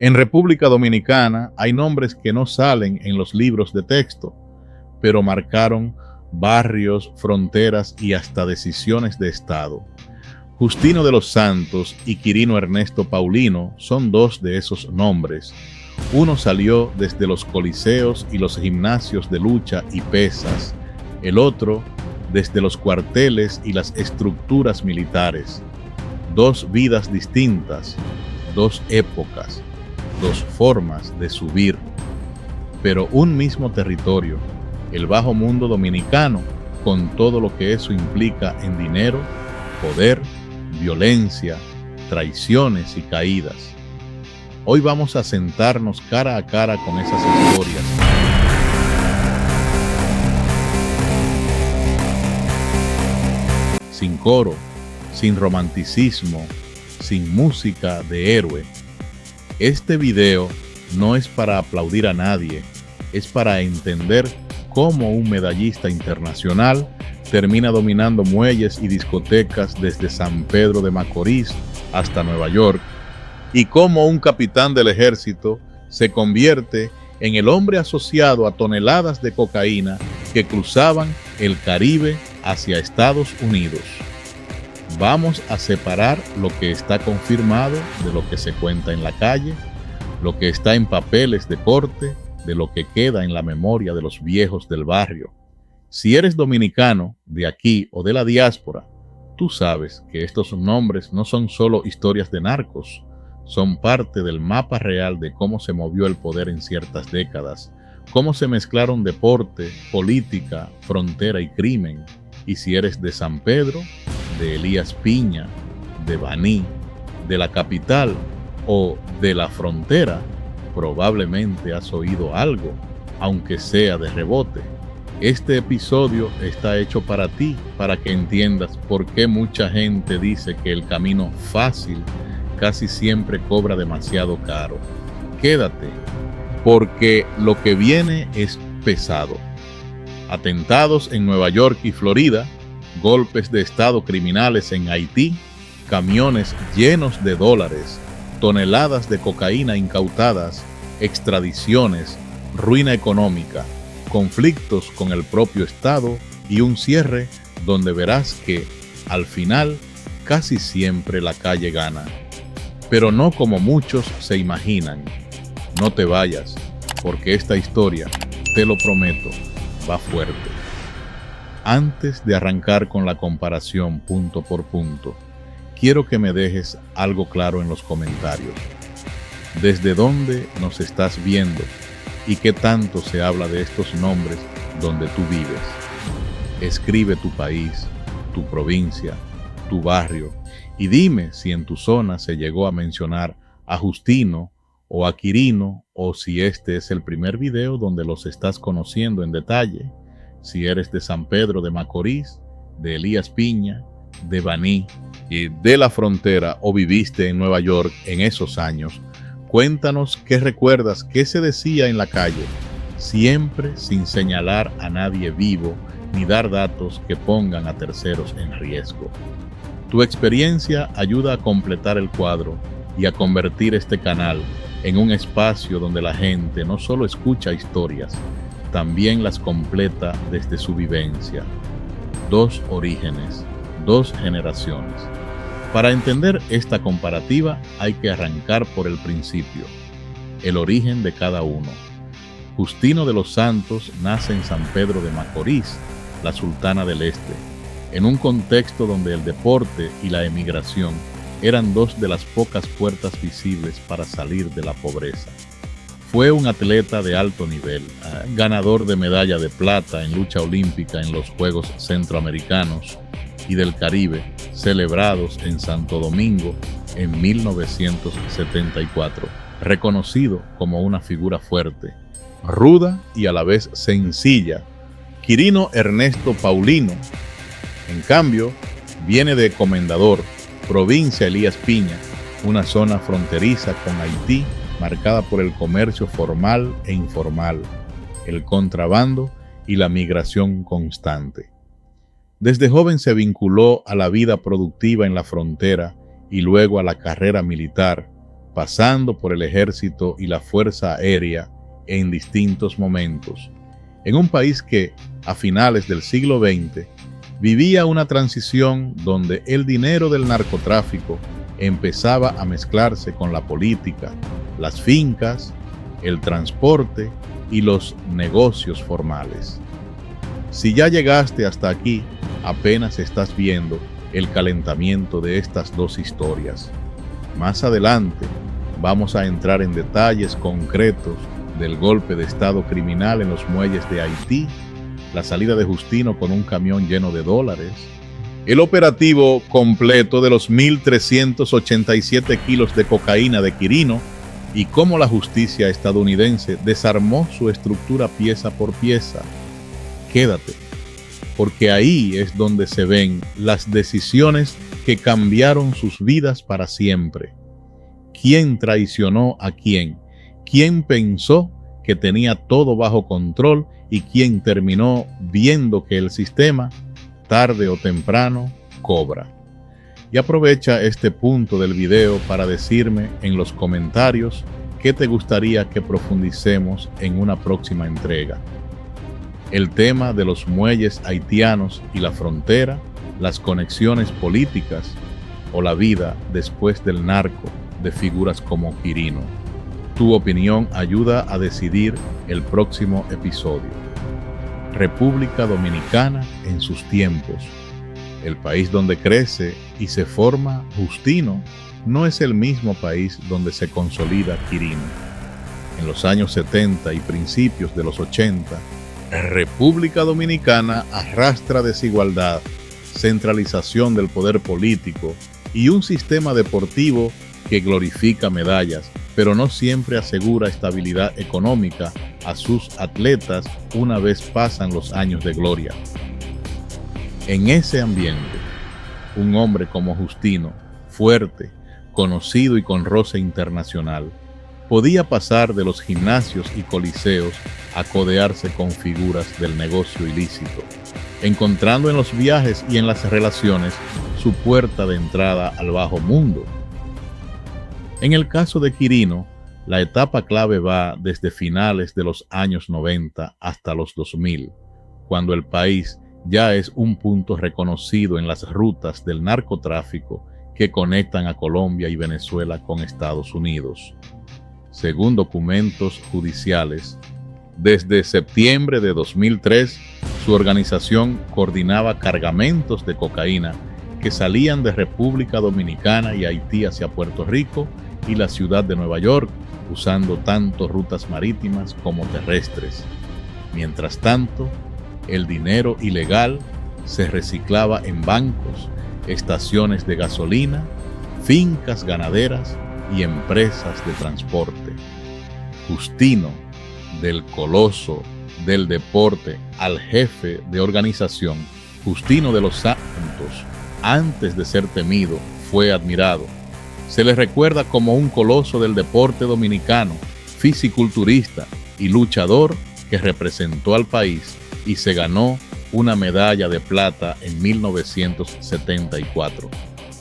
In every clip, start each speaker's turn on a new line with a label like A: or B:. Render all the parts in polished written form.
A: En República Dominicana hay nombres que no salen en los libros de texto, pero marcaron barrios, fronteras y hasta decisiones de Estado. Justino de los Santos y Quirino Ernesto Paulino son dos de esos nombres. Uno salió desde los coliseos y los gimnasios de lucha y pesas, el otro desde los cuarteles y las estructuras militares. Dos vidas distintas, dos épocas, dos formas de subir, pero un mismo territorio, el bajo mundo dominicano, con todo lo que eso implica en dinero, poder, violencia, traiciones y caídas. Hoy vamos a sentarnos cara a cara con esas historias. Sin coro, sin romanticismo, sin música de héroe. Este video no es para aplaudir a nadie, es para entender cómo un medallista internacional termina dominando muelles y discotecas desde San Pedro de Macorís hasta Nueva York, y cómo un capitán del ejército se convierte en el hombre asociado a toneladas de cocaína que cruzaban el Caribe hacia Estados Unidos. Vamos a separar lo que está confirmado de lo que se cuenta en la calle, lo que está en papeles de corte, de lo que queda en la memoria de los viejos del barrio. Si eres dominicano, de aquí o de la diáspora, tú sabes que estos nombres no son solo historias de narcos, son parte del mapa real de cómo se movió el poder en ciertas décadas, cómo se mezclaron deporte, política, frontera y crimen. Y si eres de San Pedro, de Elías Piña, de Baní, de la capital o de la frontera, probablemente has oído algo, aunque sea de rebote. Este episodio está hecho para ti, para que entiendas por qué mucha gente dice que el camino fácil casi siempre cobra demasiado caro. Quédate, porque lo que viene es pesado. Atentados en Nueva York y Florida, golpes de estado criminales en Haití, camiones llenos de dólares, toneladas de cocaína incautadas, extradiciones, ruina económica, conflictos con el propio Estado y un cierre donde verás que, al final, casi siempre la calle gana. Pero no como muchos se imaginan. No te vayas, porque esta historia, te lo prometo, va fuerte. Antes de arrancar con la comparación punto por punto, quiero que me dejes algo claro en los comentarios. ¿Desde dónde nos estás viendo y qué tanto se habla de estos nombres donde tú vives? Escribe tu país, tu provincia, tu barrio y dime si en tu zona se llegó a mencionar a Justino o a Quirino, o si este es el primer video donde los estás conociendo en detalle. Si eres de San Pedro de Macorís, de Elías Piña, de Baní y de la frontera, o viviste en Nueva York en esos años, cuéntanos qué recuerdas, qué se decía en la calle, siempre sin señalar a nadie vivo ni dar datos que pongan a terceros en riesgo. Tu experiencia ayuda a completar el cuadro y a convertir este canal en un espacio donde la gente no solo escucha historias, también las completa desde su vivencia. Dos orígenes, dos generaciones. Para entender esta comparativa hay que arrancar por el principio, el origen de cada uno. Justino de los Santos nace en San Pedro de Macorís, la Sultana del Este, en un contexto donde el deporte y la emigración eran dos de las pocas puertas visibles para salir de la pobreza. Fue un atleta de alto nivel, ganador de medalla de plata en lucha olímpica en los Juegos Centroamericanos y del Caribe, celebrados en Santo Domingo en 1974, reconocido como una figura fuerte, ruda y a la vez sencilla. Quirino Ernesto Paulino, en cambio, viene de Comendador, provincia Elías Piña, una zona fronteriza con Haití, marcada por el comercio formal e informal, el contrabando y la migración constante. Desde joven se vinculó a la vida productiva en la frontera y luego a la carrera militar, pasando por el ejército y la fuerza aérea en distintos momentos, en un país que, a finales del siglo XX, vivía una transición donde el dinero del narcotráfico empezaba a mezclarse con la política, las fincas, el transporte y los negocios formales. Si ya llegaste hasta aquí, apenas estás viendo el calentamiento de estas dos historias. Más adelante vamos a entrar en detalles concretos del golpe de estado criminal en los muelles de Haití, la salida de Justino con un camión lleno de dólares, el operativo completo de los 1.387 kilos de cocaína de Quirino y cómo la justicia estadounidense desarmó su estructura pieza por pieza. Quédate, porque ahí es donde se ven las decisiones que cambiaron sus vidas para siempre. ¿Quién traicionó a quién? ¿Quién pensó que tenía todo bajo control y quién terminó viendo que el sistema, tarde o temprano, cobra? Y aprovecha este punto del video para decirme en los comentarios qué te gustaría que profundicemos en una próxima entrega. El tema de los muelles haitianos y la frontera, las conexiones políticas o la vida después del narco de figuras como Quirino. Tu opinión ayuda a decidir el próximo episodio. República Dominicana en sus tiempos. El país donde crece y se forma Justino no es el mismo país donde se consolida Quirino. En los años 70 y principios de los 80, República Dominicana arrastra desigualdad, centralización del poder político y un sistema deportivo que glorifica medallas, pero no siempre asegura estabilidad económica a sus atletas una vez pasan los años de gloria. En ese ambiente, un hombre como Justino, fuerte, conocido y con roce internacional, podía pasar de los gimnasios y coliseos a codearse con figuras del negocio ilícito, encontrando en los viajes y en las relaciones su puerta de entrada al bajo mundo. En el caso de Quirino, la etapa clave va desde finales de los años 90 hasta los 2000, cuando el país ya es un punto reconocido en las rutas del narcotráfico que conectan a Colombia y Venezuela con Estados Unidos. Según documentos judiciales, desde septiembre de 2003, su organización coordinaba cargamentos de cocaína que salían de República Dominicana y Haití hacia Puerto Rico y la ciudad de Nueva York, usando tanto rutas marítimas como terrestres. Mientras tanto, el dinero ilegal se reciclaba en bancos, estaciones de gasolina, fincas ganaderas y empresas de transporte. Justino, del coloso del deporte al jefe de organización, Justino de los Santos, antes de ser temido, fue admirado. Se le recuerda como un coloso del deporte dominicano, fisiculturista y luchador que representó al país y se ganó una medalla de plata en 1974,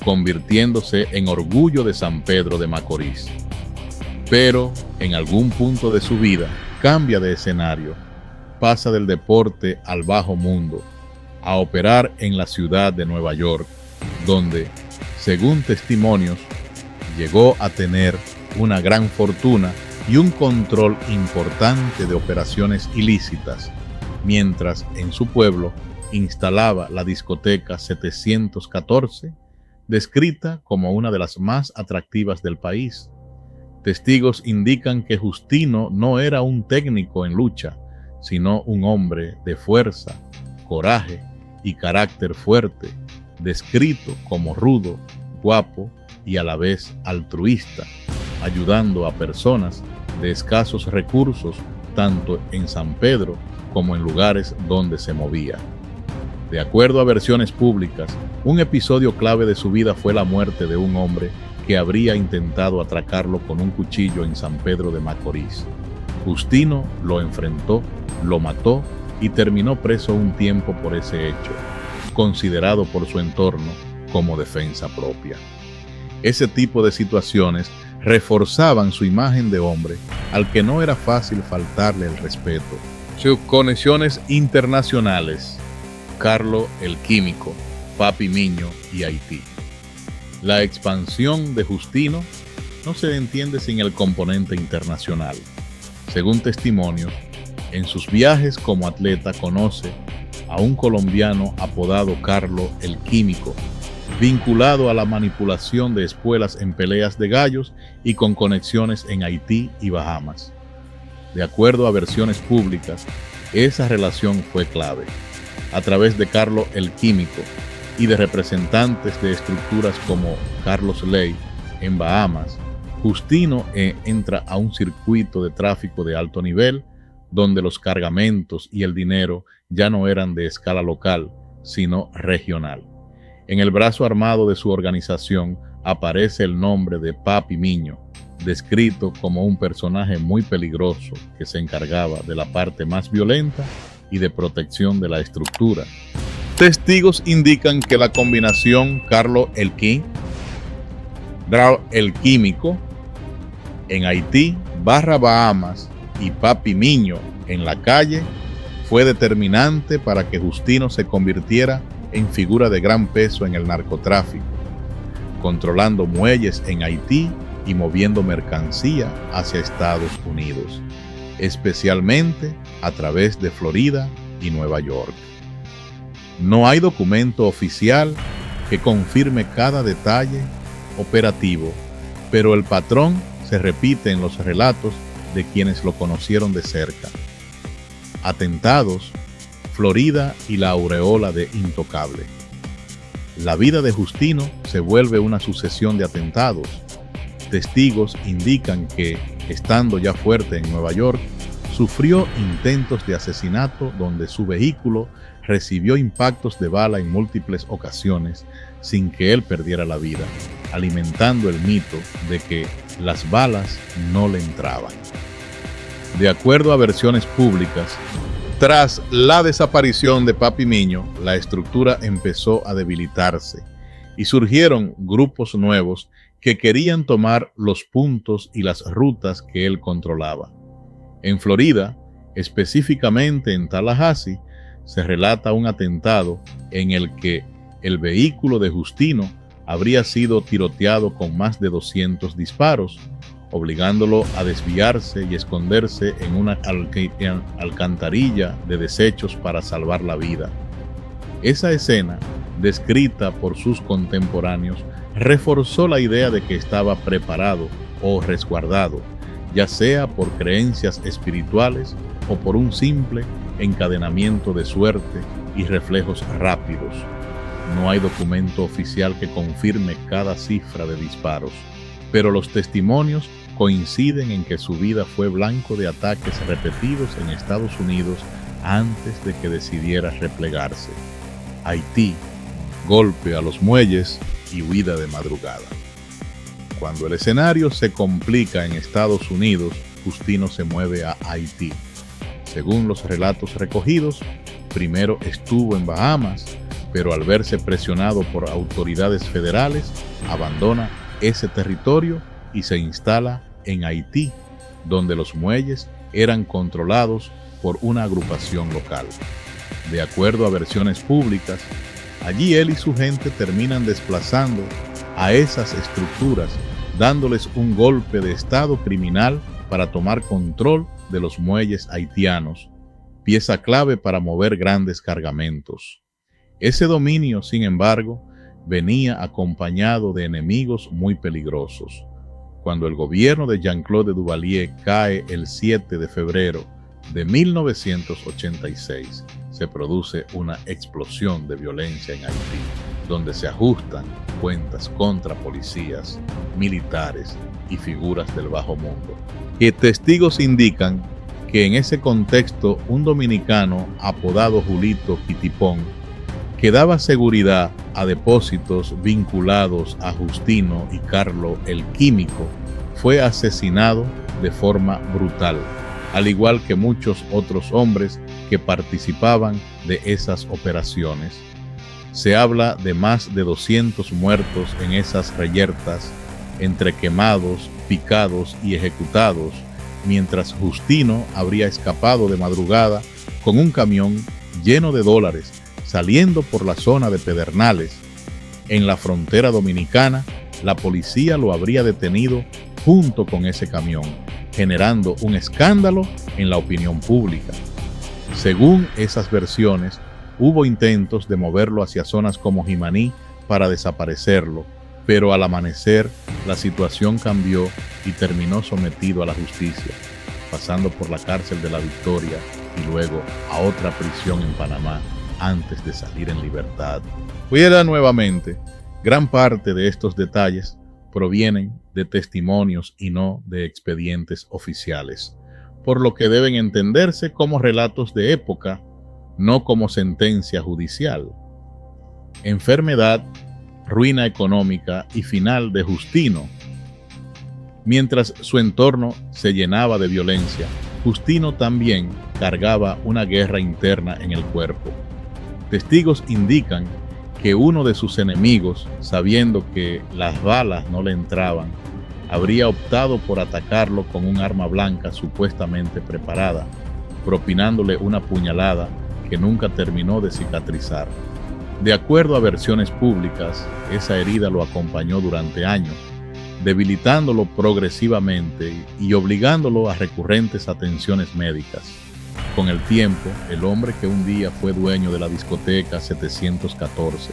A: convirtiéndose en orgullo de San Pedro de Macorís. Pero en algún punto de su vida cambia de escenario, pasa del deporte al bajo mundo, a operar en la ciudad de Nueva York, donde, según testimonios, llegó a tener una gran fortuna y un control importante de operaciones ilícitas, mientras en su pueblo instalaba la discoteca 714, descrita como una de las más atractivas del país. Testigos indican que Justino no era un técnico en lucha, sino un hombre de fuerza, coraje y carácter fuerte, descrito como rudo, guapo y a la vez altruista, ayudando a personas de escasos recursos tanto en San Pedro como en lugares donde se movía. De acuerdo a versiones públicas, un episodio clave de su vida fue la muerte de un hombre que habría intentado atracarlo con un cuchillo en San Pedro de Macorís. Justino lo enfrentó, lo mató y terminó preso un tiempo por ese hecho, considerado por su entorno como defensa propia. Ese tipo de situaciones reforzaban su imagen de hombre al que no era fácil faltarle el respeto. Sus conexiones internacionales: Carlos el Químico, Papi Miño y Haití. La expansión de Justino no se entiende sin el componente internacional. Según testimonios, en sus viajes como atleta conoce a un colombiano apodado Carlos el Químico, vinculado a la manipulación de espuelas en peleas de gallos y con conexiones en Haití y Bahamas. De acuerdo a versiones públicas, esa relación fue clave. A través de Carlos el Químico y de representantes de estructuras como Carlos Ley en Bahamas, Justino entra a un circuito de tráfico de alto nivel donde los cargamentos y el dinero ya no eran de escala local, sino regional. En el brazo armado de su organización aparece el nombre de Papi Miño, descrito como un personaje muy peligroso que se encargaba de la parte más violenta y de protección de la estructura. Testigos indican que la combinación Carlos el Químico en Haití / Bahamas y Papi Miño en la calle fue determinante para que Justino se convirtiera en figura de gran peso en el narcotráfico, controlando muelles en Haití y moviendo mercancía hacia Estados Unidos, especialmente a través de Florida y Nueva York. No hay documento oficial que confirme cada detalle operativo, pero el patrón se repite en los relatos de quienes lo conocieron de cerca. Atentados, Florida y la aureola de intocable. La vida de Justino se vuelve una sucesión de atentados. Testigos indican que, estando ya fuerte en Nueva York, sufrió intentos de asesinato donde su vehículo recibió impactos de bala en múltiples ocasiones sin que él perdiera la vida, alimentando el mito de que las balas no le entraban. De acuerdo a versiones públicas, tras la desaparición de Papi Miño, la estructura empezó a debilitarse y surgieron grupos nuevos que querían tomar los puntos y las rutas que él controlaba. En Florida, específicamente en Tallahassee, se relata un atentado en el que el vehículo de Justino habría sido tiroteado con más de 200 disparos, obligándolo a desviarse y esconderse en una alcantarilla de desechos para salvar la vida. Esa escena, descrita por sus contemporáneos, reforzó la idea de que estaba preparado o resguardado, ya sea por creencias espirituales o por un simple encadenamiento de suerte y reflejos rápidos. No hay documento oficial que confirme cada cifra de disparos, pero los testimonios coinciden en que su vida fue blanco de ataques repetidos en Estados Unidos antes de que decidiera replegarse. Haití, golpe a los muelles y huida de madrugada. Cuando el escenario se complica en Estados Unidos, Justino se mueve a Haití. Según los relatos recogidos, primero estuvo en Bahamas, pero al verse presionado por autoridades federales, abandona ese territorio y se instala en Haití, donde los muelles eran controlados por una agrupación local. De acuerdo a versiones públicas, allí él y su gente terminan desplazando a esas estructuras, dándoles un golpe de estado criminal para tomar control de los muelles haitianos, pieza clave para mover grandes cargamentos. Ese dominio, sin embargo, venía acompañado de enemigos muy peligrosos. Cuando el gobierno de Jean-Claude Duvalier cae el 7 de febrero de 1986, se produce una explosión de violencia en Haití, donde se ajustan cuentas contra policías, militares y figuras del bajo mundo. Y testigos indican que en ese contexto un dominicano apodado Julito Quitipón, que daba seguridad a depósitos vinculados a Justino y Carlos el Químico, fue asesinado de forma brutal, al igual que muchos otros hombres que participaban de esas operaciones. Se habla de más de 200 muertos en esas reyertas entre quemados, picados y ejecutados, mientras Justino habría escapado de madrugada con un camión lleno de dólares saliendo por la zona de Pedernales. En la frontera dominicana, la policía lo habría detenido junto con ese camión, generando un escándalo en la opinión pública. Según esas versiones, hubo intentos de moverlo hacia zonas como Jimaní para desaparecerlo, pero al amanecer la situación cambió y terminó sometido a la justicia, pasando por la cárcel de La Victoria y luego a otra prisión en Panamá antes de salir en libertad. Pudiera nuevamente, gran parte de estos detalles provienen de testimonios y no de expedientes oficiales, por lo que deben entenderse como relatos de época, no como sentencia judicial. Enfermedad, ruina económica y final de Justino. Mientras su entorno se llenaba de violencia, Justino también cargaba una guerra interna en el cuerpo. Testigos indican que uno de sus enemigos, sabiendo que las balas no le entraban, habría optado por atacarlo con un arma blanca supuestamente preparada, propinándole una puñalada que nunca terminó de cicatrizar. De acuerdo a versiones públicas, esa herida lo acompañó durante años, debilitándolo progresivamente y obligándolo a recurrentes atenciones médicas. Con el tiempo, el hombre que un día fue dueño de la discoteca 714,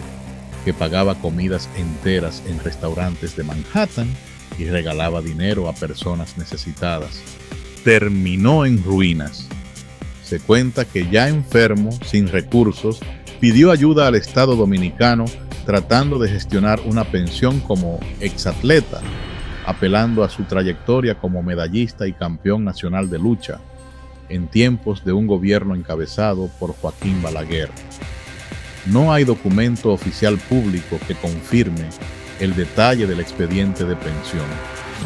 A: que pagaba comidas enteras en restaurantes de Manhattan y regalaba dinero a personas necesitadas, terminó en ruinas. Se cuenta que ya enfermo, sin recursos, pidió ayuda al Estado dominicano tratando de gestionar una pensión como exatleta, apelando a su trayectoria como medallista y campeón nacional de lucha, en tiempos de un gobierno encabezado por Joaquín Balaguer. No hay documento oficial público que confirme el detalle del expediente de pensión,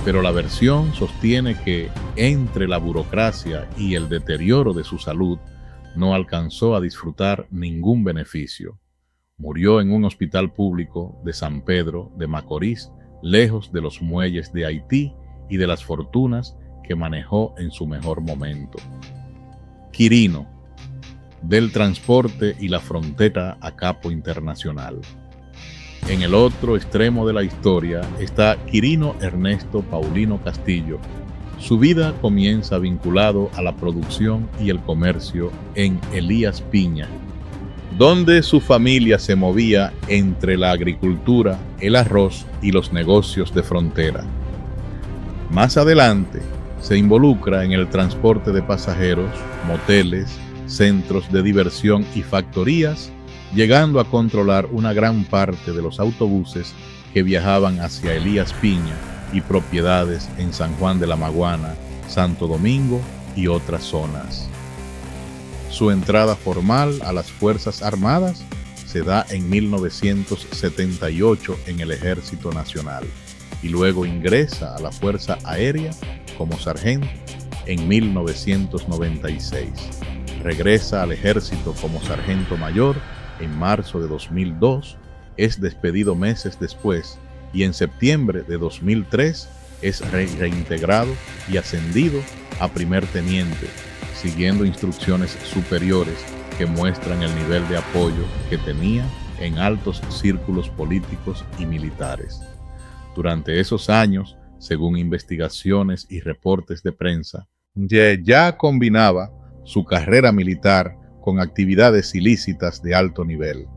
A: pero la versión sostiene que, entre la burocracia y el deterioro de su salud, no alcanzó a disfrutar ningún beneficio. Murió en un hospital público de San Pedro de Macorís, lejos de los muelles de Haití y de las fortunas que manejó en su mejor momento. Quirino, del transporte y la frontera a capo internacional. En el otro extremo de la historia está Quirino Ernesto Paulino Castillo. Su vida comienza vinculado a la producción y el comercio en Elías Piña, donde su familia se movía entre la agricultura, el arroz y los negocios de frontera. Más adelante, se involucra en el transporte de pasajeros, moteles, centros de diversión y factorías, llegando a controlar una gran parte de los autobuses que viajaban hacia Elías Piña y propiedades en San Juan de la Maguana, Santo Domingo y otras zonas. Su entrada formal a las Fuerzas Armadas se da en 1978 en el Ejército Nacional y luego ingresa a la Fuerza Aérea como sargento en 1996. Regresa al ejército como sargento mayor en marzo de 2002, es despedido meses después y en septiembre de 2003 es reintegrado y ascendido a primer teniente, siguiendo instrucciones superiores que muestran el nivel de apoyo que tenía en altos círculos políticos y militares. Durante esos años, según investigaciones y reportes de prensa, ya combinaba su carrera militar con actividades ilícitas de alto nivel.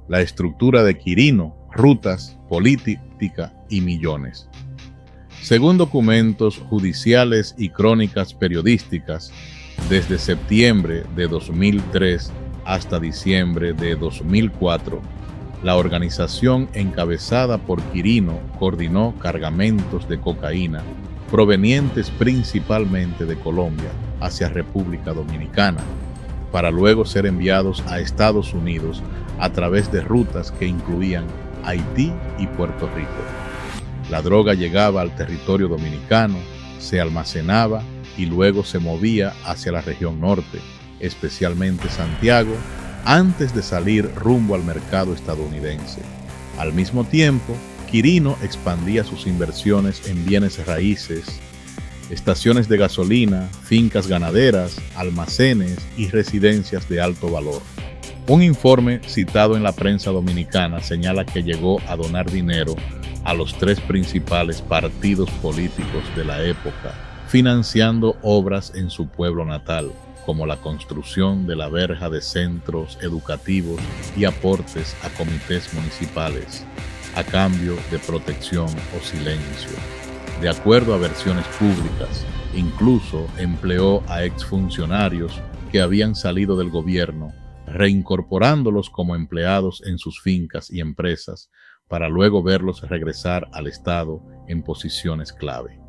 A: La estructura de Quirino, rutas, política y millones. Según documentos judiciales y crónicas periodísticas, desde septiembre de 2003 hasta diciembre de 2004, la organización encabezada por Quirino coordinó cargamentos de cocaína provenientes principalmente de Colombia hacia República Dominicana, para luego ser enviados a Estados Unidos a través de rutas que incluían Haití y Puerto Rico. La droga llegaba al territorio dominicano, se almacenaba y luego se movía hacia la región norte, especialmente Santiago, antes de salir rumbo al mercado estadounidense. Al mismo tiempo, Quirino expandía sus inversiones en bienes raíces, estaciones de gasolina, fincas ganaderas, almacenes y residencias de alto valor. Un informe citado en la prensa dominicana señala que llegó a donar dinero a los 3 principales partidos políticos de la época, financiando obras en su pueblo natal, como la construcción de la verja de centros educativos y aportes a comités municipales, a cambio de protección o silencio. De acuerdo a versiones públicas, incluso empleó a exfuncionarios que habían salido del gobierno, reincorporándolos como empleados en sus fincas y empresas, para luego verlos regresar al Estado en posiciones clave.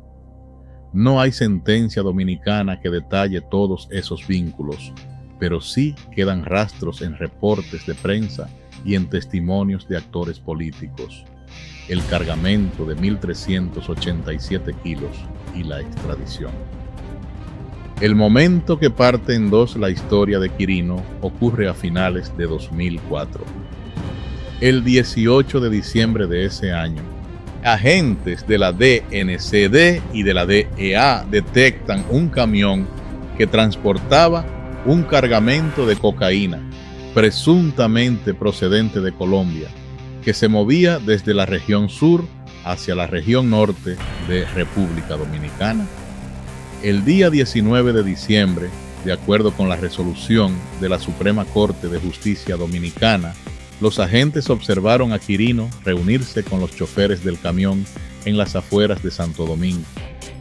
A: No hay sentencia dominicana que detalle todos esos vínculos, pero sí quedan rastros en reportes de prensa y en testimonios de actores políticos. El cargamento de 1.387 kilos y la extradición. El momento que parte en dos la historia de Quirino ocurre a finales de 2004. El 18 de diciembre de ese año, agentes de la DNCD y de la DEA detectan un camión que transportaba un cargamento de cocaína, presuntamente procedente de Colombia, que se movía desde la región sur hacia la región norte de República Dominicana. El día 19 de diciembre, de acuerdo con la resolución de la Suprema Corte de Justicia Dominicana, los agentes observaron a Quirino reunirse con los choferes del camión en las afueras de Santo Domingo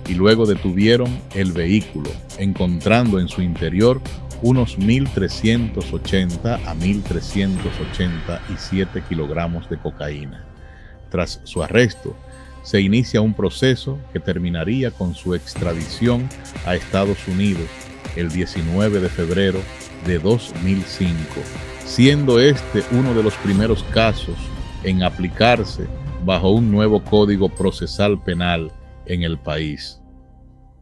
A: y luego detuvieron el vehículo, encontrando en su interior unos 1.380 a 1.387 kilogramos de cocaína. Tras su arresto, se inicia un proceso que terminaría con su extradición a Estados Unidos el 19 de febrero de 2005, siendo este uno de los primeros casos en aplicarse bajo un nuevo Código Procesal Penal en el país.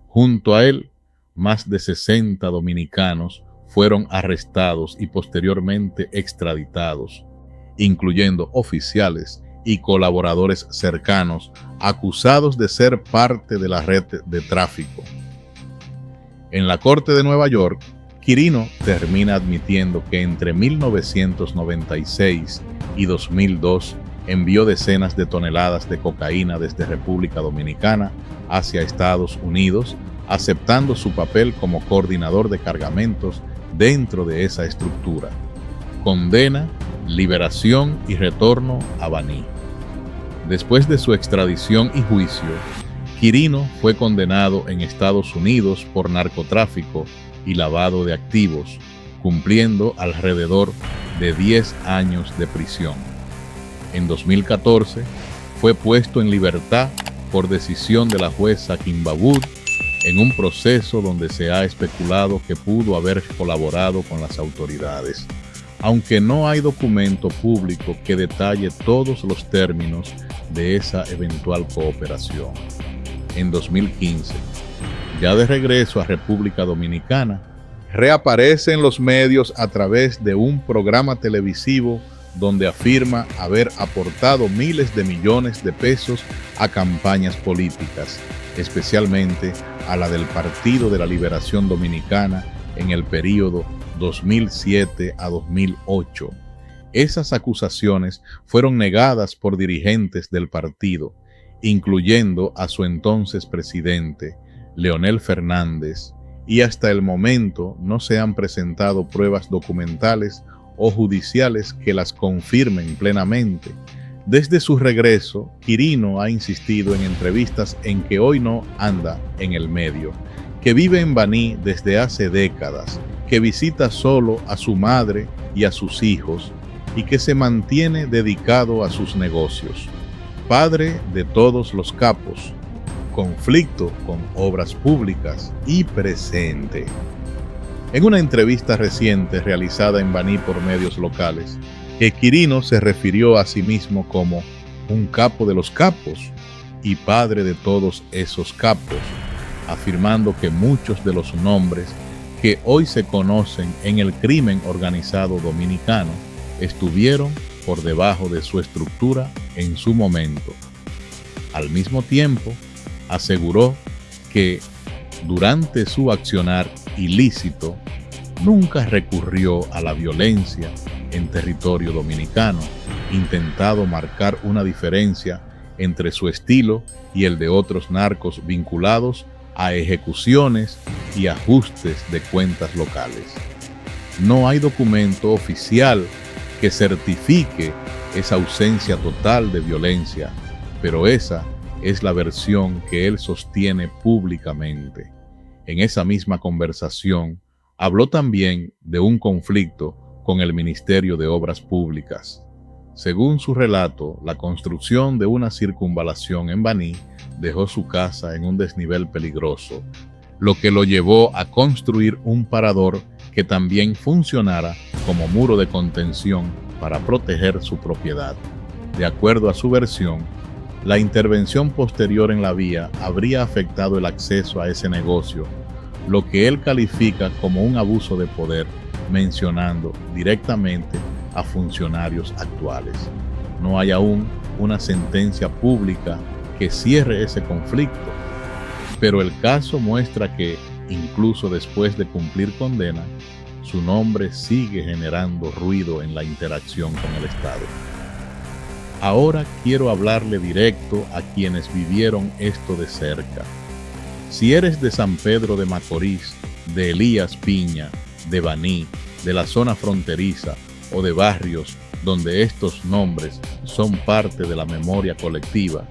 A: Junto a él, más de 60 dominicanos fueron arrestados y posteriormente extraditados, incluyendo oficiales y colaboradores cercanos acusados de ser parte de la red de tráfico. En la Corte de Nueva York, Quirino termina admitiendo que entre 1996 y 2002 envió decenas de toneladas de cocaína desde República Dominicana hacia Estados Unidos, aceptando su papel como coordinador de cargamentos dentro de esa estructura. Condena, liberación y retorno a Baní. Después de su extradición y juicio, Quirino fue condenado en Estados Unidos por narcotráfico y lavado de activos, cumpliendo alrededor de 10 años de prisión. En 2014, fue puesto en libertad por decisión de la jueza Kimba Wood en un proceso donde se ha especulado que pudo haber colaborado con las autoridades, aunque no hay documento público que detalle todos los términos de esa eventual cooperación. En 2015, ya de regreso a República Dominicana, reaparece en los medios a través de un programa televisivo donde afirma haber aportado miles de millones de pesos a campañas políticas, especialmente a la del Partido de la Liberación Dominicana en el período 2007 a 2008. Esas acusaciones fueron negadas por dirigentes del partido, incluyendo a su entonces presidente, Leonel Fernández, y hasta el momento no se han presentado pruebas documentales o judiciales que las confirmen plenamente. Desde su regreso, Quirino ha insistido en entrevistas en que hoy no anda en el medio, que vive en Baní desde hace décadas, que visita solo a su madre y a sus hijos y que se mantiene dedicado a sus negocios. Padre de todos los capos, conflicto con obras públicas y presente. En una entrevista reciente realizada en Baní por medios locales, Quirino se refirió a sí mismo como un capo de los capos y padre de todos esos capos, afirmando que muchos de los nombres que hoy se conocen en el crimen organizado dominicano estuvieron por debajo de su estructura en su momento. Al mismo tiempo, aseguró que durante su accionar ilícito nunca recurrió a la violencia en territorio dominicano, intentado marcar una diferencia entre su estilo y el de otros narcos vinculados a ejecuciones y ajustes de cuentas locales. No hay documento oficial que certifique esa ausencia total de violencia, pero esa es la versión que él sostiene públicamente. En esa misma conversación, habló también de un conflicto con el Ministerio de Obras Públicas. Según su relato, la construcción de una circunvalación en Baní dejó su casa en un desnivel peligroso, lo que lo llevó a construir un parador que también funcionara como muro de contención para proteger su propiedad. De acuerdo a su versión, la intervención posterior en la vía habría afectado el acceso a ese negocio, lo que él califica como un abuso de poder, mencionando directamente a funcionarios actuales. No hay aún una sentencia pública que cierre ese conflicto, pero el caso muestra que, incluso después de cumplir condena, su nombre sigue generando ruido en la interacción con el Estado. Ahora quiero hablarle directo a quienes vivieron esto de cerca. Si eres de San Pedro de Macorís, de Elías Piña, de Baní, de la zona fronteriza o de barrios donde estos nombres son parte de la memoria colectiva,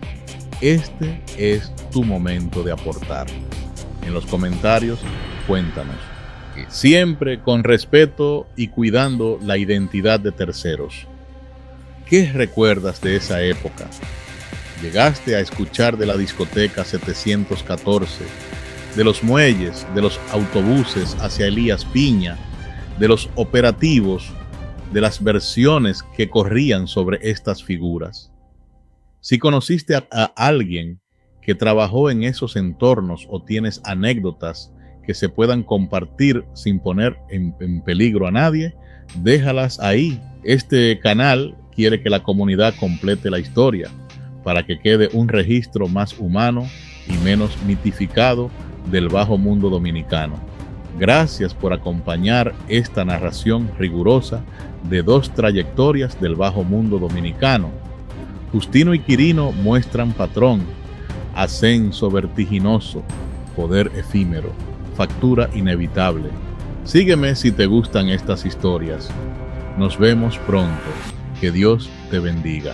A: este es tu momento de aportar. En los comentarios, cuéntanos. Siempre con respeto y cuidando la identidad de terceros. ¿Qué recuerdas de esa época? ¿Llegaste a escuchar de la discoteca 714, de los muelles, de los autobuses hacia Elías Piña, de los operativos, de las versiones que corrían sobre estas figuras? Si conociste a alguien que trabajó en esos entornos o tienes anécdotas que se puedan compartir sin poner en peligro a nadie, déjalas ahí. Este canal quiere que la comunidad complete la historia para que quede un registro más humano y menos mitificado del bajo mundo dominicano. Gracias por acompañar esta narración rigurosa de dos trayectorias del bajo mundo dominicano. Justino y Quirino muestran patrón, ascenso vertiginoso, poder efímero, factura inevitable. Sígueme si te gustan estas historias. Nos vemos pronto. Que Dios te bendiga.